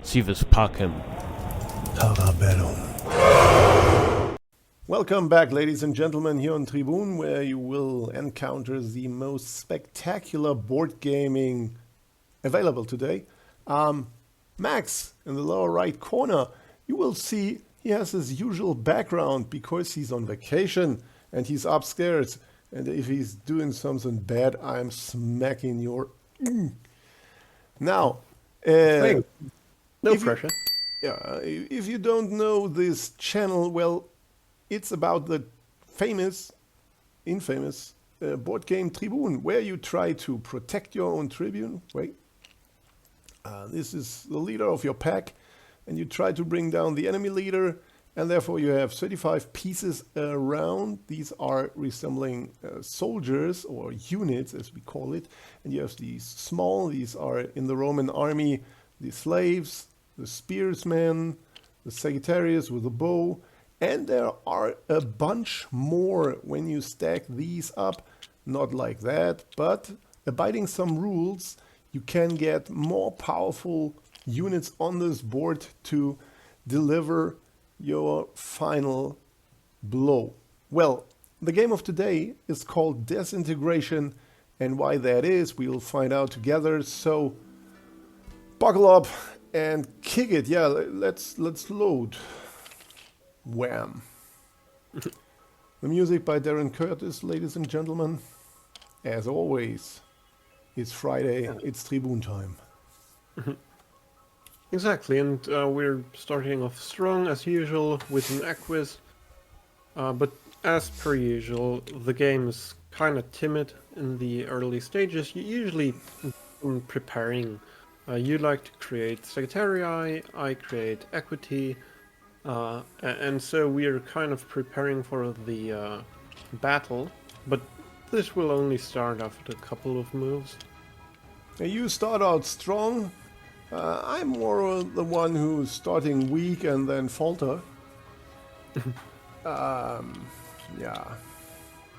Sie pacem. Welcome back, ladies and gentlemen, here on Tribun, where you will encounter the most spectacular board gaming available today. Max, in the lower right corner, you will see he has his usual background because he's on vacation and he's upstairs. And if he's doing something bad, I'm smacking your... Now, No if pressure. if you don't know this channel, well, it's about the infamous board game Tribun, where you try to protect your own tribune. Wait. This is the leader of your pack, and you try to bring down the enemy leader, and therefore you have 35 pieces around. These are resembling soldiers, or units as we call it, and you have these small, these are in the Roman army, the slaves, the spearsmen, the Sagittarius with a bow, and there are a bunch more when you stack these up. Not like that, but abiding some rules, you can get more powerful units on this board to deliver your final blow. Well, the game of today is called Desintegration, and why that is, we'll find out together. So buckle up and kick it. Yeah, let's load. Wham. The music by Darren Curtis, ladies and gentlemen. As always, it's Friday, it's Tribun time. Exactly, and we're starting off strong as usual with an Equus. But as per usual, the game is kind of timid in the early stages. You usually, in preparing, you like to create Sagittarii, I create equity. And so we are kind of preparing for the battle, but this will only start after a couple of moves. You start out strong. I'm more the one who's starting weak and then falter. Yeah.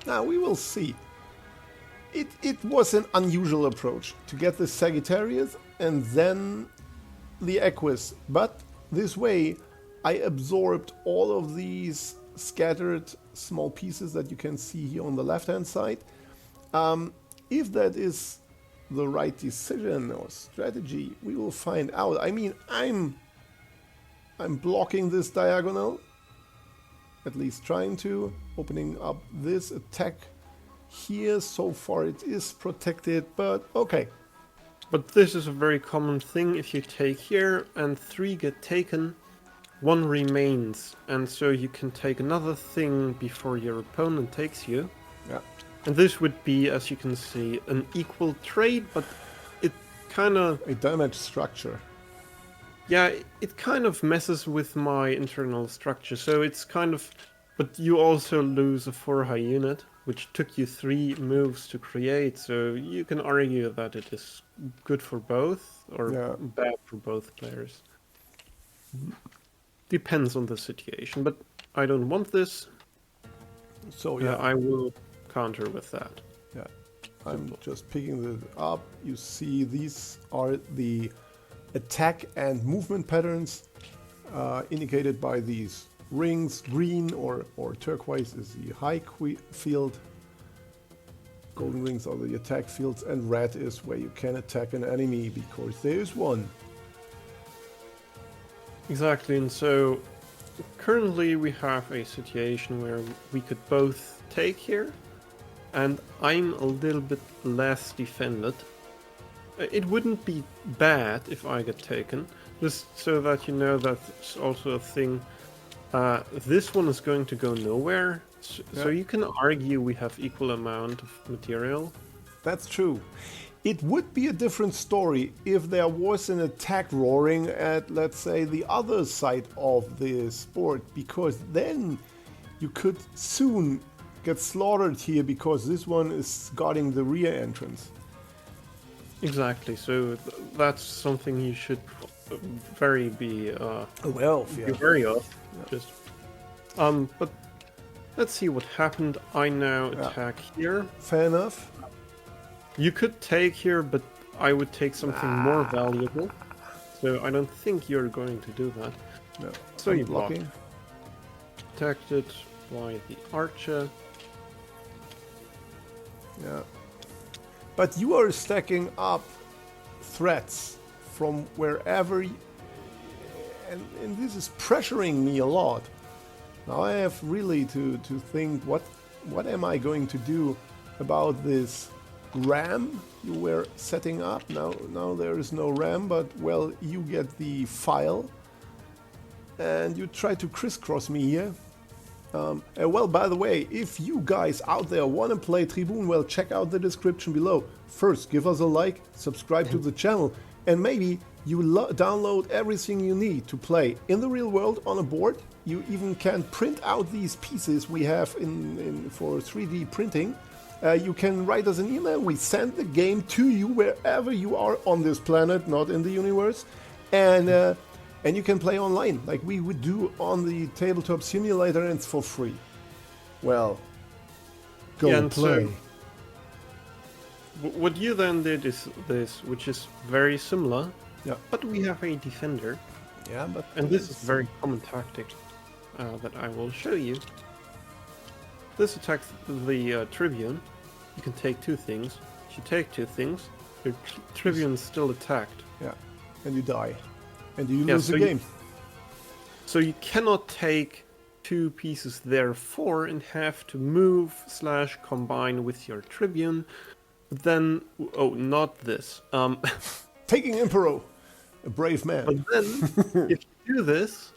Now we will see. It was an unusual approach to get the Sagittarius and then the Equus, but this way I absorbed all of these scattered small pieces that you can see here on the left-hand side. If that is the right decision or strategy, we will find out. I mean, I'm blocking this diagonal, at least trying to, opening up this attack here. So far it is protected, but okay. But this is a very common thing. If you take here and 3 get taken, 1 remains, and so you can take another thing before your opponent takes you. Yeah. And this would be, as you can see, an equal trade, but it kind of... A damage structure. Yeah, it kind of messes with my internal structure, so it's kind of... But you also lose a 4 high unit, which took you 3 moves to create, so you can argue that it is good for both, or bad for both players. Depends on the situation, but I don't want this. So yeah, I will counter with that. Yeah, I'm just picking it up. You see, these are the attack and movement patterns indicated by these rings. Green or turquoise is the high field. Golden rings are the attack fields, and red is where you can attack an enemy because there is one. Exactly, and so currently we have a situation where we could both take here, and I'm a little bit less defended. It wouldn't be bad if I get taken, just so that you know that's also a thing. This one is going to go nowhere, so you can argue we have equal amount of material. That's true. It would be a different story if there was an attack roaring at, let's say, the other side of this board, because then you could soon get slaughtered here because this one is guarding the rear entrance. Exactly, so that's something you should be aware of. Be wary of. Just but let's see what happened. I now attack here. Fair enough. You could take here, but I would take something more valuable. So I don't think you're going to do that. No. So I'm you block. blocking. Protected by the archer. Yeah. But you are stacking up threats from wherever, and this is pressuring me a lot. Now I have really to think what am I going to do about this ram you were setting up. Now there is no ram, but well, you get the file and you try to crisscross me here. Well, by the way, if you guys out there want to play Tribun, well, check out the description below. First, give us a like, subscribe to the channel, and maybe you download everything you need to play in the real world on a board. You even can print out these pieces we have for 3D printing. You can write us an email. We send the game to you wherever you are on this planet, not in the universe. And you can play online, like we would do on the Tabletop simulator, and it's for free. Well, go and play. So, what you then did is this, which is very similar. Yeah. But we have a defender. Yeah, but And this is a very common tactic that I will show you. This attacks the Tribune. You can take two things. If you take two things, your Tribune is still attacked. Yeah, and you die. And you Yeah, lose so the game. So you cannot take two pieces therefore and have to move / combine with your Tribune. But then, oh, not this. Taking Emperor, a brave man. But then, if you do this,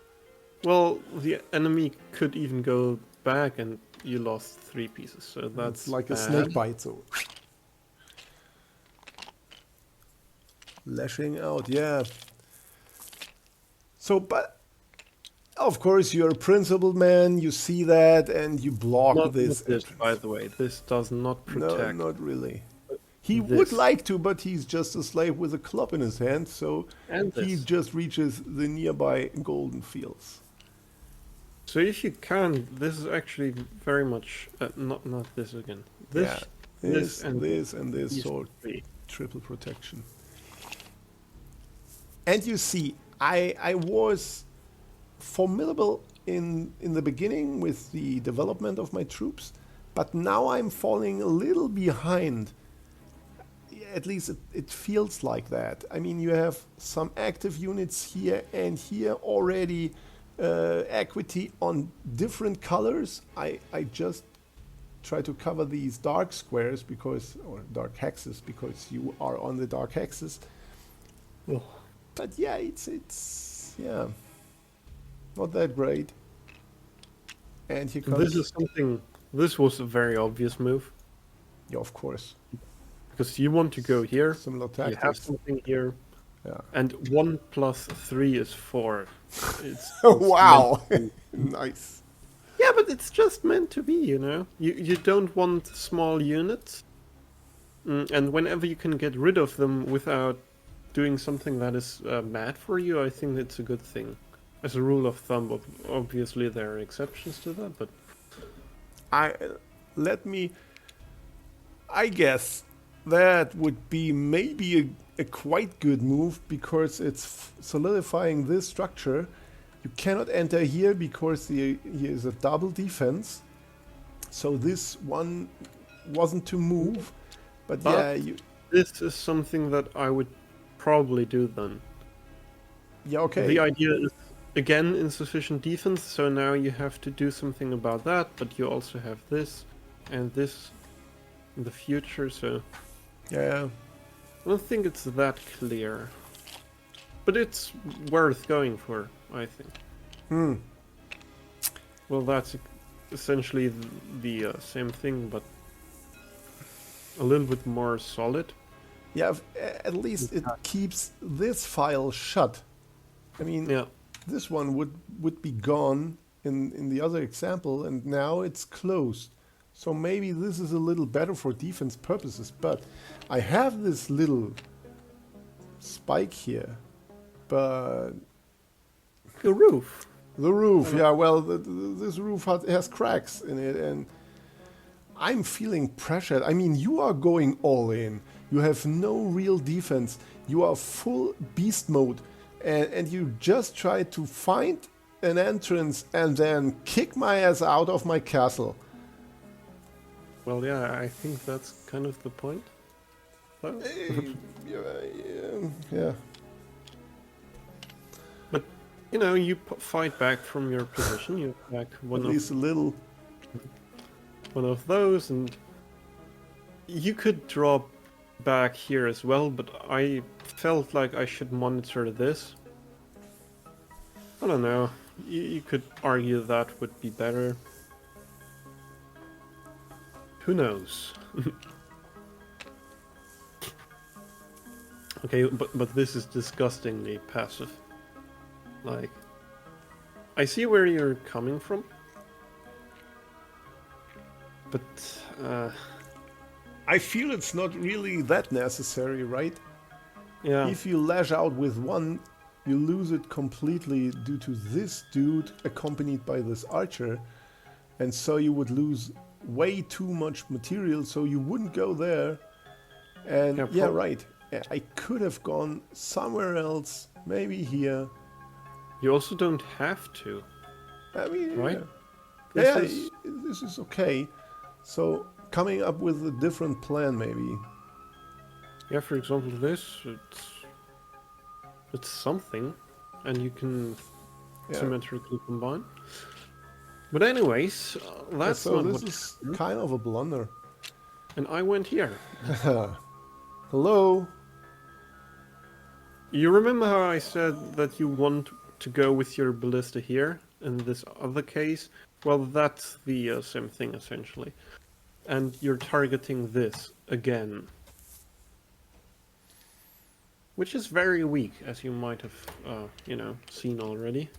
well, the enemy could even go back and you lost 3 pieces. So that's It's like a bad. snake bite, so. Lashing out, yeah. So, but of course, you're a principled man, you see that, and you block Not this. this, by the way. This does not protect. No, not really. He This. would like to, but he's just a slave with a club in his hand, so And he this. just reaches the nearby golden fields. So if you can, this is actually very much not this again. This, Yeah, this, and this, and this, these so 3. triple protection. And you see, I was formidable in the beginning with the development of my troops, but now I'm falling a little behind. At least it feels like that. I mean, you have some active units here and here already, equity on different colors. I just try to cover these dark squares or dark hexes because you are on the dark hexes. Oh. But yeah, it's yeah, not that great. And here comes. This is something. This was a very obvious move Yeah, of course. because you want to go here. Similar You have tactics. something here, Yeah. and 1 + 3 is 4. It's Wow. meant Nice. Yeah, but it's just meant to be, you know. You don't want small units, and whenever you can get rid of them without doing something that is bad for you, I think it's a good thing. As a rule of thumb, obviously there are exceptions to that, but I guess that would be maybe a quite good move because it's solidifying this structure. You cannot enter here because here is a double defense. So this one wasn't to move. But yeah, this is something that I would probably do then. yeah, okay. The idea is, again, insufficient defense, so now you have to do something about that, but you also have this and this in the future, so Yeah. I don't think it's that clear. But it's worth going for, I think. Well, that's essentially the same thing, but a little bit more solid. Yeah, at least it keeps this file shut. I mean, Yeah. this one would be gone in the other example, and now it's closed. So maybe this is a little better for defense purposes, but I have this little spike here, but The roof. the roof, yeah, well, this roof has cracks in it, and I'm feeling pressured. I mean, you are going all in. You have no real defense. You are full beast mode. and you just try to find an entrance and then kick my ass out of my castle. Well, yeah, I think that's kind of the point. So. Yeah. But, you know, you fight back from your position, you attack At least a little. one of those, and you could draw back here as well, but I felt like I should monitor this. I don't know, you could argue that would be better. Who knows? Okay, but this is disgustingly passive. Like, I see where you're coming from, but I feel it's not really that necessary, right? yeah, If you lash out with one, you lose it completely due to this dude accompanied by this archer, and so you would lose way too much material, so you wouldn't go there. And yeah, right. I could have gone somewhere else, maybe here. you also don't have to. I mean, Right? yeah, This this is okay. So coming up with a different plan, maybe. Yeah, for example, this, it's something, and you can symmetrically combine. But anyways, that's so not this what is kind of a blunder. And I went here. Hello. You remember how I said that you want to go with your ballista here in this other case? Well, that's the same thing essentially. And you're targeting this again. Which is very weak, as you might have, you know, seen already.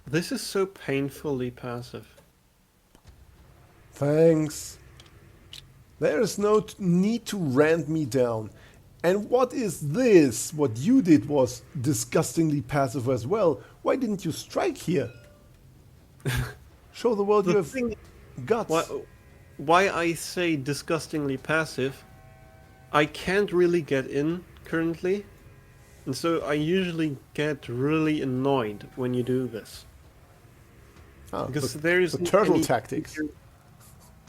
This is so painfully passive. Thanks. There is no need to rant me down. And what is this? What you did was disgustingly passive as well. Why didn't you strike here? Show the world you have guts. Why I say disgustingly passive, I can't really get in currently. And so I usually get really annoyed when you do this. Because there is the turtle tactics.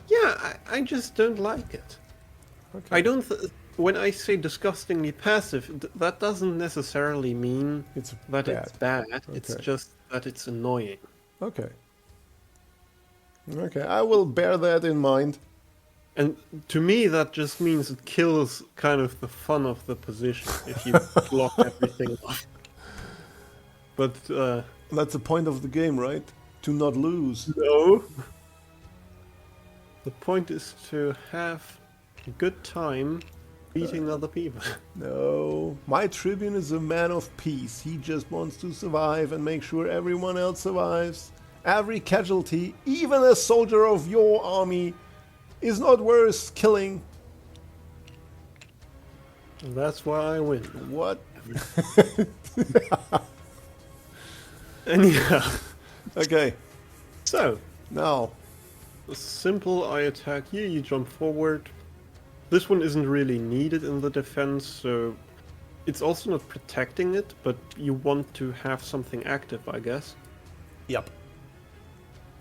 Yeah, I just don't like it. Okay. I don't. When I say disgustingly passive, that doesn't necessarily mean It's that bad. it's bad. Okay. It's just that it's annoying. Okay. Okay, I will bear that in mind. And to me, that just means it kills kind of the fun of the position if you block everything off. But That's the point of the game, right? To not lose. no. The point is to have a good time beating other people. No, my Tribune is a man of peace. He just wants to survive and make sure everyone else survives. Every casualty, even a soldier of your army, is not worth killing. And that's why I win. What? Anyhow. Okay, So, now. simple, I attack you, you jump forward. This one isn't really needed in the defense, so it's also not protecting it, but you want to have something active, I guess. Yep.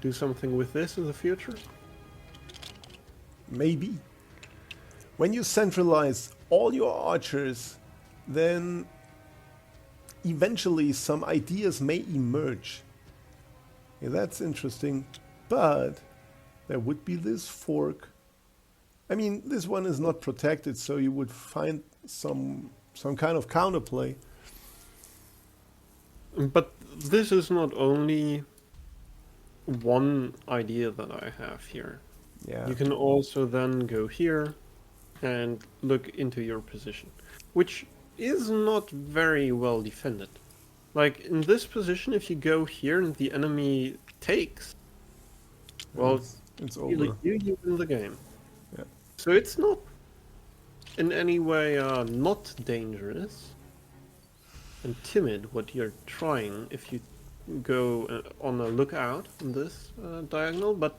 Do something with this in the future? Maybe. When you centralize all your archers, then eventually some ideas may emerge. Yeah, that's interesting. But there would be this fork. I mean, this one is not protected, so you would find some kind of counterplay. But this is not only one idea that I have here. Yeah. You can also then go here and look into your position, which is not very well defended. Like, in this position, if you go here and the enemy takes, well, it's over. you win the game. Yeah. So it's not in any way not dangerous and timid what you're trying if you go on a lookout in this diagonal, but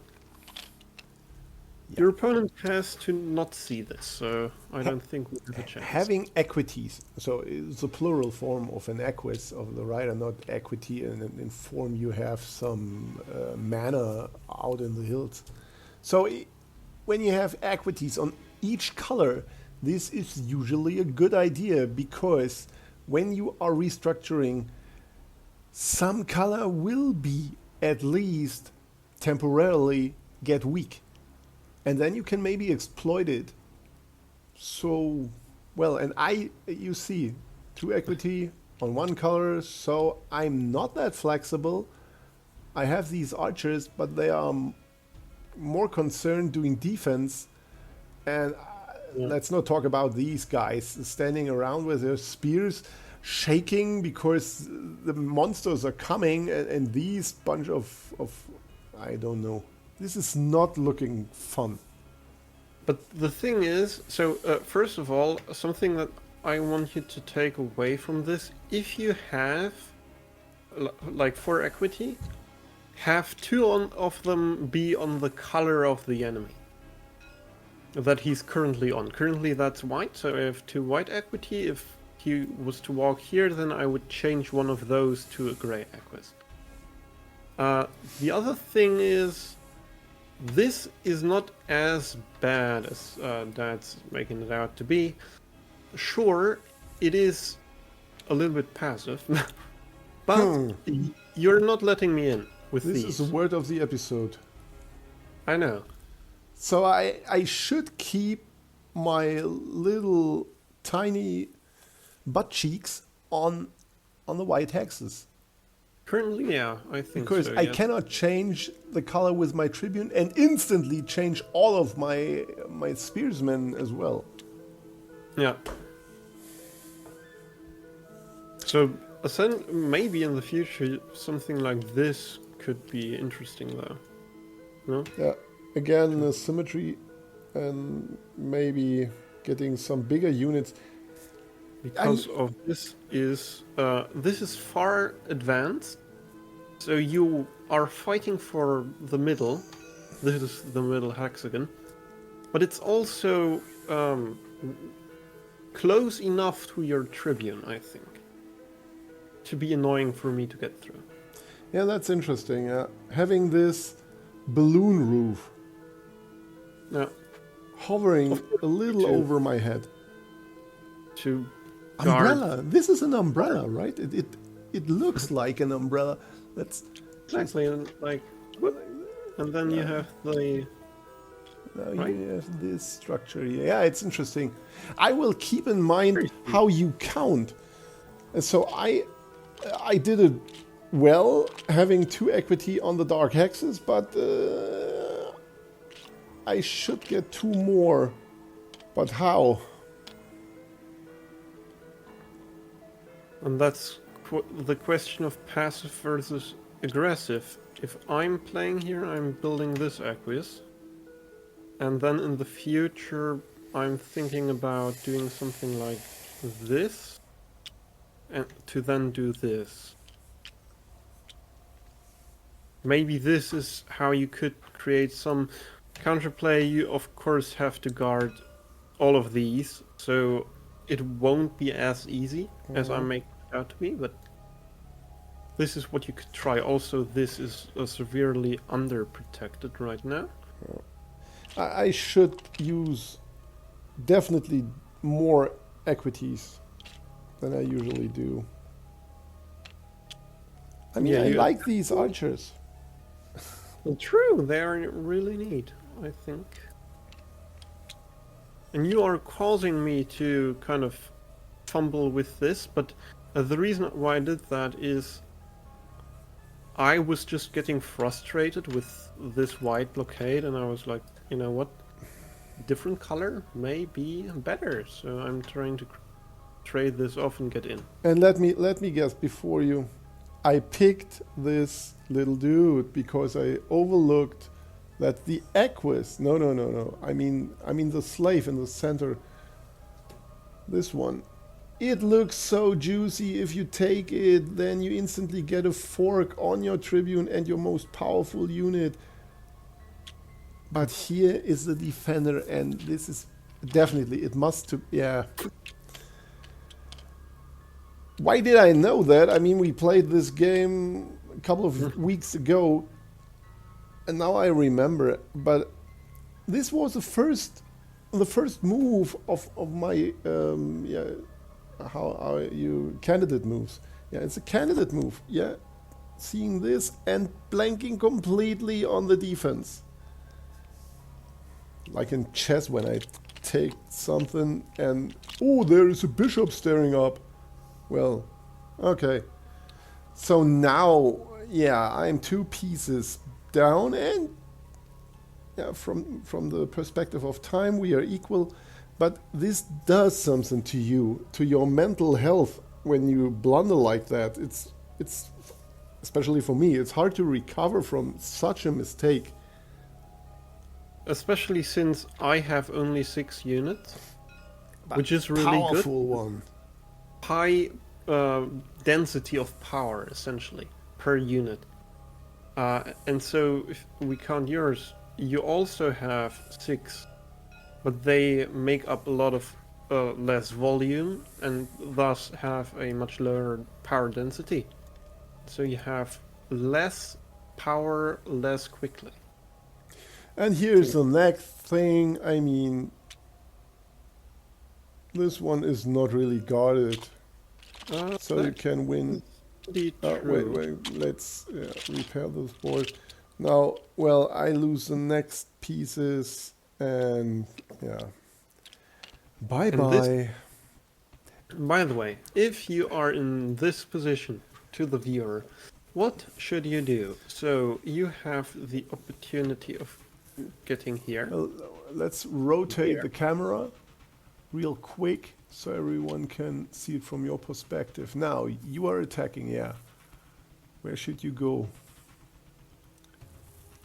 Your opponent has to not see this, so I don't think we have a chance. Having equities, so it's a plural form of an equus of the rider, not equity in form you have some mana out in the hills. So when you have equities on each color, this is usually a good idea, because when you are restructuring, some color will be at least temporarily get weak. And then you can maybe exploit it. So, well, and you see, 2 equity on 1 color, so I'm not that flexible. I have these archers, but they are more concerned doing defense. And let's not talk about these guys standing around with their spears shaking because the monsters are coming, and these bunch of I don't know. This is not looking fun. But the thing is, so first of all, something that I want you to take away from this, if you have, like 4 equity, have 2 of them be on the color of the enemy that he's currently on. Currently that's white, so I have 2 white equity. If he was to walk here, then I would change one of those to a gray equus. The other thing is, this is not as bad as Dad's making it out to be. Sure, it is a little bit passive, but you're not letting me in with these. This is the word of the episode. I know. So I should keep my little tiny butt cheeks on the white hexes. Currently, yeah, I think because so, I yeah. cannot change the color with my Tribune and instantly change all of my spearsmen as well. Yeah. So, maybe in the future something like this could be interesting, though. No? Yeah. Again, the symmetry and maybe getting some bigger units. Because of this is far advanced, so you are fighting for the middle. This is the middle hexagon, but it's also close enough to your Tribune, I think, to be annoying for me to get through. Yeah, that's interesting. Having this balloon roof hovering a little over my head. To umbrella. This is an umbrella, right? It looks like an umbrella. That's exactly like, and then you have the. Now you have this structure here. Yeah, it's interesting. I will keep in mind how you count. So I did it well, having 2 equity on the dark hexes, but I should get 2 more. But how? And that's the question of passive versus aggressive. If I'm playing here, I'm building this equus. And then in the future, I'm thinking about doing something like this. And to then do this. Maybe this is how you could create some counterplay. You of course have to guard all of these, so it won't be as easy as I make it out to be, but this is what you could try. Also, this is severely underprotected right now. I should use definitely more equities than I usually do. I mean, I like these archers. Well, true, they are really neat, I think. And you are causing me to kind of fumble with this, but the reason why I did that is I was just getting frustrated with this white blockade, and I was like, you know what? Different color may be better, so I'm trying to trade this off and get in. And let me guess before you. I picked this little dude because I overlooked that the equus. No. I mean the slave in the center. This one. It looks so juicy. If you take it, then you instantly get a fork on your Tribune and your most powerful unit. But here is the defender, and this is definitely, it must to, yeah. Why did I know that? I mean, we played this game a couple of weeks ago, and now I remember. But this was the first move of my yeah, how you candidate moves. Yeah, it's a candidate move. Yeah, seeing this and blanking completely on the defense, like in chess when I take something and oh, there is a bishop staring up. Well, okay. So now, yeah, I'm 2 pieces down, and yeah, from the perspective of time, we are equal. But this does something to you, to your mental health, when you blunder like that. It's especially for me, it's hard to recover from such a mistake. Especially since I have only 6 units, But which is really powerful good. one. High density of power, essentially, per unit. And so if we count yours, you also have 6, but they make up a lot of less volume and thus have a much lower power density. So you have less power less quickly. And here's the next thing. I mean, this one is not really guarded, so you can win. Wait, let's repair this board. Now, well, I lose the next pieces, and yeah, bye-bye. By the way, if you are in this position to the viewer, what should you do? So you have the opportunity of getting here. Well, let's rotate Here. the camera real quick so everyone can see it from your perspective. Now, you are attacking, yeah. Where should you go?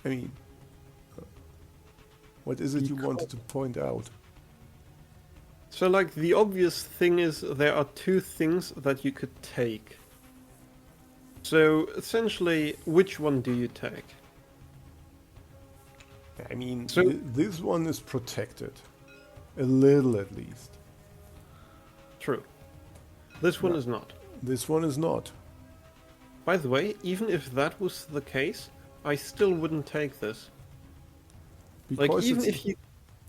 I mean, what is it you wanted to point out? So, like, the obvious thing is there are 2 things that you could take. So, essentially, which one do you take? I mean, So- this one is protected. A little at least. True. This one No. is not. This one is not. By the way, even if that was the case, I still wouldn't take this. Like, Because even it's-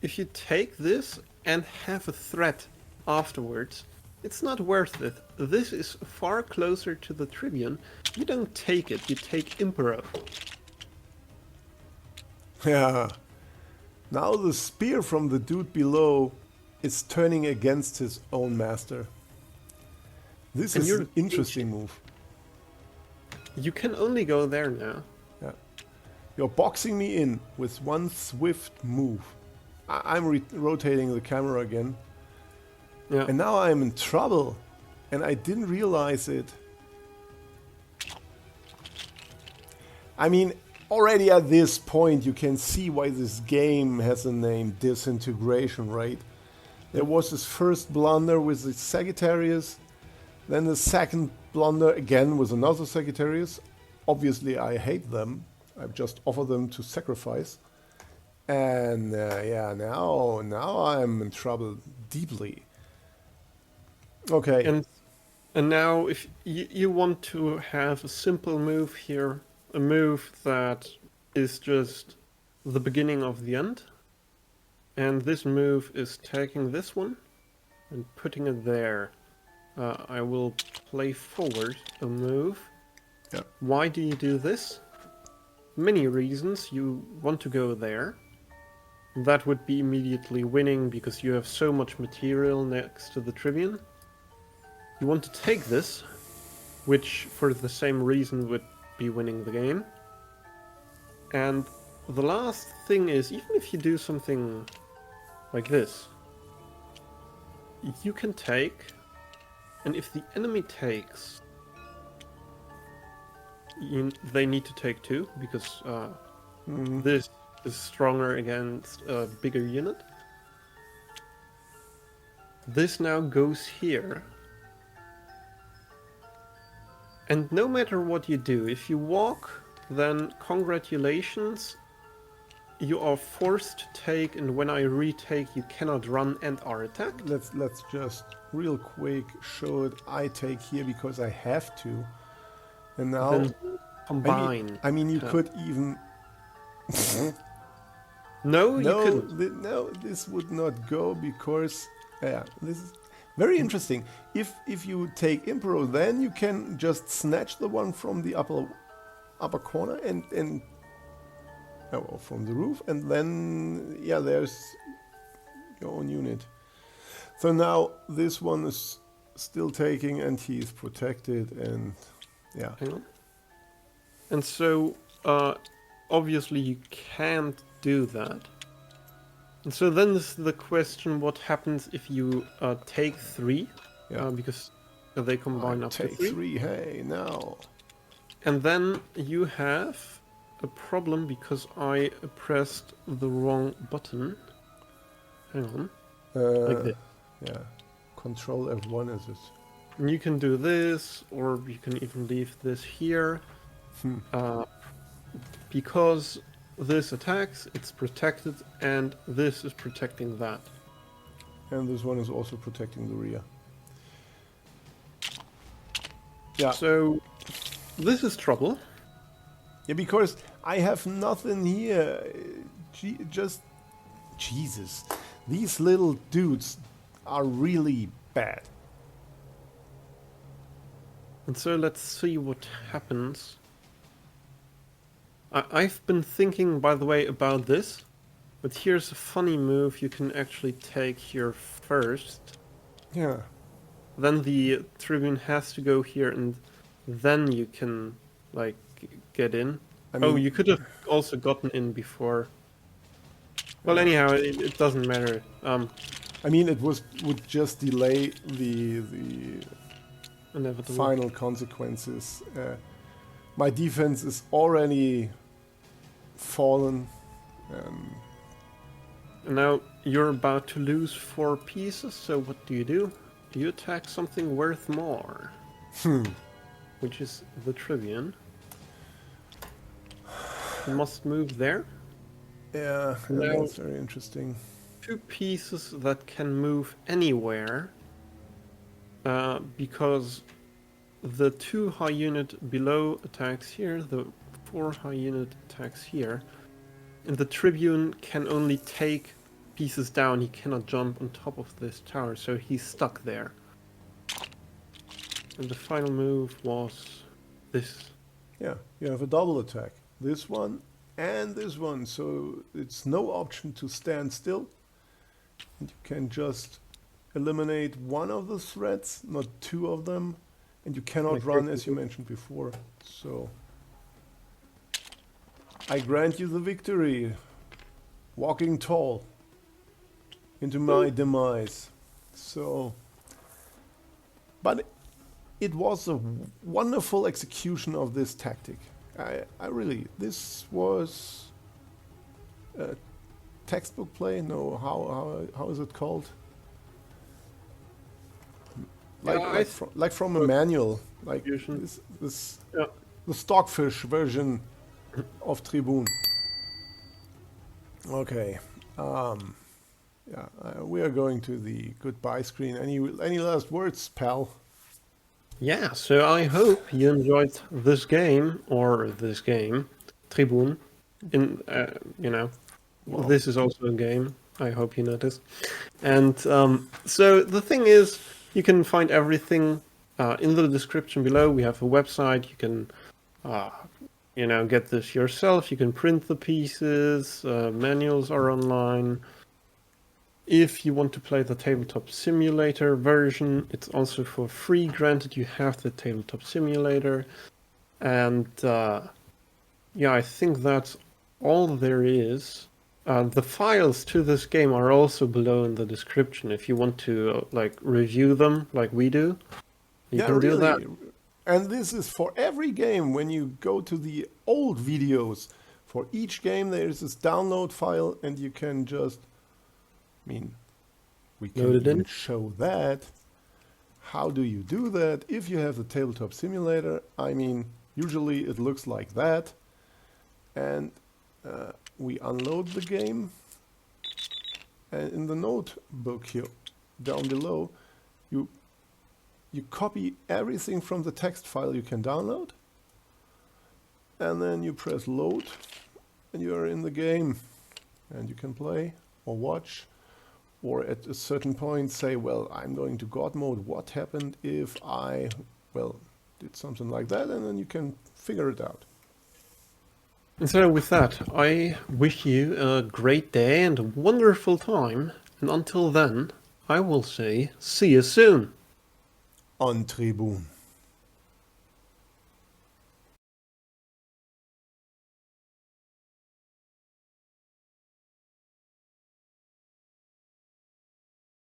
if you take this and have a threat afterwards, it's not worth it. This is far closer to the Tribune. You don't take it, you take Impero. Yeah. Now the spear from the dude below is turning against his own master. This And is you're an interesting move. You can only go there now. Yeah. You're boxing me in with one swift move. I'm rotating the camera again. Yeah. And now I'm in trouble. And I didn't realize it. I mean, already at this point, you can see why this game has a name, Disintegration, right? There was this first blunder with the Sagittarius. Then the second blunder again with another Sagittarius. Obviously, I hate them. I've just offered them to sacrifice. And yeah, now I'm in trouble deeply. Okay. And now if you want to have a simple move here, a move that is just the beginning of the end, and this move is taking this one and putting it there. I will play forward a move. Yeah. Why do you do this? Many reasons. You want to go there. That would be immediately winning because you have so much material next to the Tribune. You want to take this, which for the same reason would be winning the game. And the last thing is, even if you do something like this, you can take, and if the enemy takes, they need to take 2, because this is stronger against a bigger unit. This now goes here. And no matter what you do, if you walk, then congratulations, you are forced to take, and when I retake, you cannot run and are attacked. Let's just real quick show it. I take here because I have to. And now Then combine. I mean you could even No, you couldn't. no, this would not go because yeah, this is very interesting. If you take Impero, then you can just snatch the one from the upper corner and well, from the roof, and then yeah, there's your own unit. So now this one is still taking, and he is protected, and yeah. Hang on. And so, obviously you can't do that. And so then this is the question, what happens if you take 3? Yeah. Because they combine up to Take 3. 3, hey, now. And then you have a problem because I pressed the wrong button. Hang on. Like this. Yeah, Control F1 is it. And you can do this, or you can even leave this here. Because this attacks, it's protected, and this is protecting that. And this one is also protecting the rear. Yeah. So this is trouble. Yeah, because I have nothing here. Just Jesus. These little dudes are really bad. And so let's see what happens. I've been thinking, by the way, about this. But here's a funny move you can actually take here first. Yeah. Then the Tribune has to go here, and then you can, like, get in. I mean, oh, you could have also gotten in before. Well, anyhow, it doesn't matter. I mean, it would just delay the Inevitable. final consequences. My defense is already fallen. And now you're about to lose 4 pieces, so what do? You attack something worth more. Which is the Tribune. You must move there. Yeah, Now, that's very interesting. 2 pieces that can move anywhere. Because the 2 high unit below attacks here, the 4 high unit attacks here. And the Tribune can only take pieces down, he cannot jump on top of this tower, so he's stuck there. And the final move was this. Yeah, you have a double attack. This one and this one, so it's no option to stand still. And you can just eliminate one of the threats, not 2 of them. And you cannot run, as you mentioned before. So I grant you the victory, walking tall into my demise. So, but it was a wonderful execution of this tactic. I really, this was a textbook play. No, how is it called? Like from a manual, like this yeah. The stockfish version of Tribun. Okay, yeah, we are going to the goodbye screen. Any last words, pal? Yeah, so I hope you enjoyed this game, Tribun. Wow. This is also a game, I hope you noticed. And so the thing is, you can find everything in the description below. We have a website, you can get this yourself, you can print the pieces, manuals are online. If you want to play the Tabletop Simulator version, it's also for free, granted you have the Tabletop Simulator. And I think that's all there is. The files to this game are also below in the description. If you want to review them like we do, you can do that. And this is for every game. When you go to the old videos, for each game there is this download file, and you can just, we can even show that. How do you do that? If you have the Tabletop Simulator, usually it looks like that. And we unload the game, and in the notebook here down below you copy everything from the text file you can download, and then you press load and you are in the game and you can play or watch, or at a certain point say, well, I'm going to God mode, what happened if I, well, did something like that, and then you can figure it out. And so with that, I wish you a great day and a wonderful time, and until then, I will say, see you soon! On Tribun.